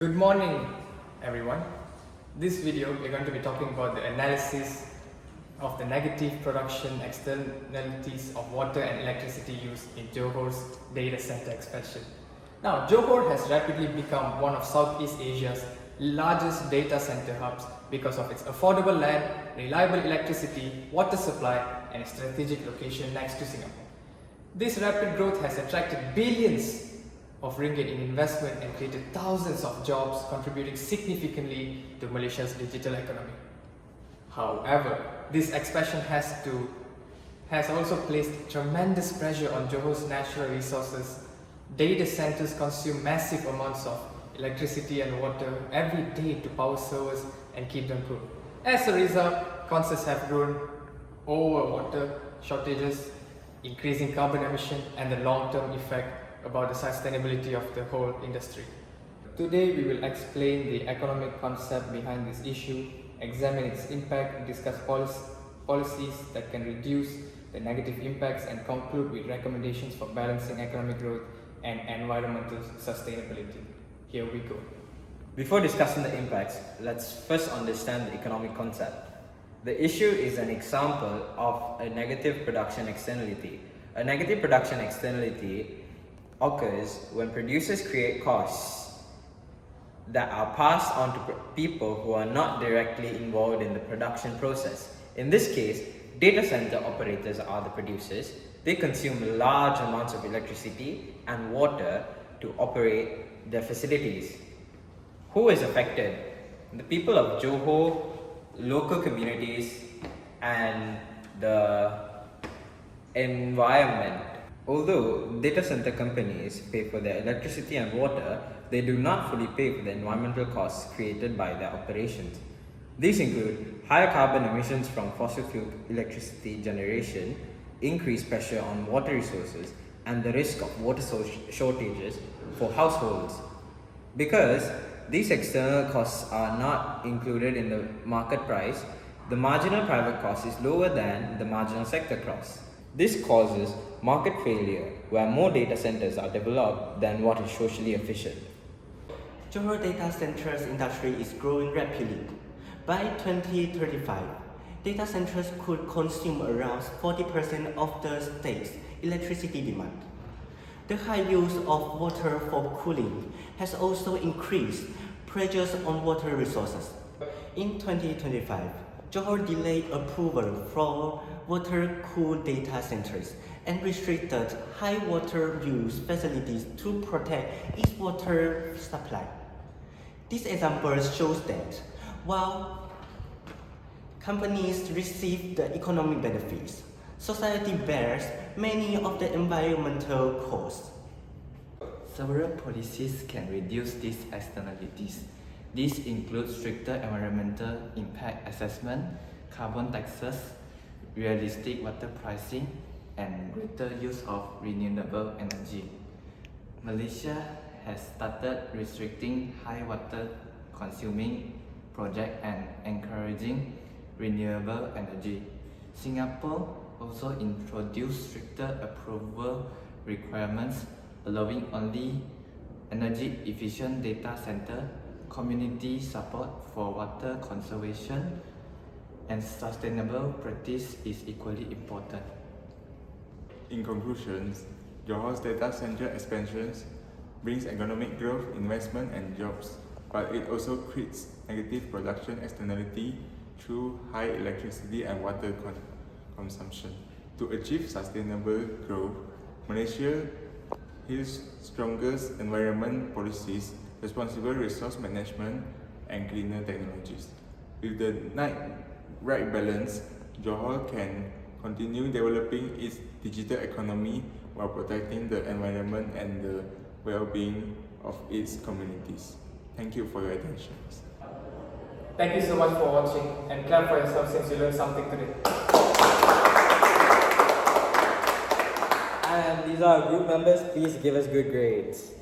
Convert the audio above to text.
Good morning, everyone. This video we're going to be talking about the analysis of the negative production externalities of water and electricity use in Johor's data center expansion. Now, Johor has rapidly become one of Southeast Asia's largest data center hubs because of its affordable land, reliable electricity, water supply, and a strategic location next to Singapore. This rapid growth has attracted billions of ringgit in investment and created thousands of jobs, contributing significantly to Malaysia's digital economy. However, this expansion has also placed tremendous pressure on Johor's natural resources. Data centers consume massive amounts of electricity and water every day to power servers and keep them cool. As a result, concerns have grown over water shortages, increasing carbon emission, and the long-term effect about the sustainability of the whole industry. Today we will explain the economic concept behind this issue, examine its impact, discuss policies that can reduce the negative impacts, and conclude with recommendations for balancing economic growth and environmental sustainability. Here we go. Before discussing the impacts, let's first understand the economic concept. The issue is an example of a negative production externality. A negative production externality occurs when producers create costs that are passed on to people who are not directly involved in the production process. In this case, data center operators are the producers. They consume large amounts of electricity and water to operate their facilities. Who is affected? The people of Johor, local communities, and the environment. Although data center companies pay for their electricity and water, they do not fully pay for the environmental costs created by their operations. These include higher carbon emissions from fossil fuel electricity generation, increased pressure on water resources, and the risk of water shortages for households. Because these external costs are not included in the market price, the marginal private cost is lower than the marginal sector cost. This causes market failure where more data centers are developed than what is socially efficient. Johor data centers industry is growing rapidly. By 2035, data centers could consume around 40% of the state's electricity demand. The high use of water for cooling has also increased pressures on water resources. In 2025, Johor delayed approval for water-cooled data centers and restricted high water use facilities to protect its water supply. This example shows that while companies receive the economic benefits, society bears many of the environmental costs. Several policies can reduce these externalities. These include stricter environmental impact assessment, carbon taxes, realistic water pricing, and greater use of renewable energy. Malaysia has started restricting high water consuming projects and encouraging renewable energy. Singapore also introduced stricter approval requirements, allowing only energy efficient data center. Community support for water conservation and sustainable practice is equally important. In conclusion, Johor's data center expansions brings economic growth, investment, and jobs, but it also creates negative production externality through high electricity and water consumption. To achieve sustainable growth, Malaysia has strongest environment policies, responsible resource management, and cleaner technologies. With the right balance, Johor can continue developing its digital economy while protecting the environment and the well-being of its communities. Thank you for your attention. Thank you so much for watching, and clap for yourself since you learned something today. And these are our group members, please give us good grades.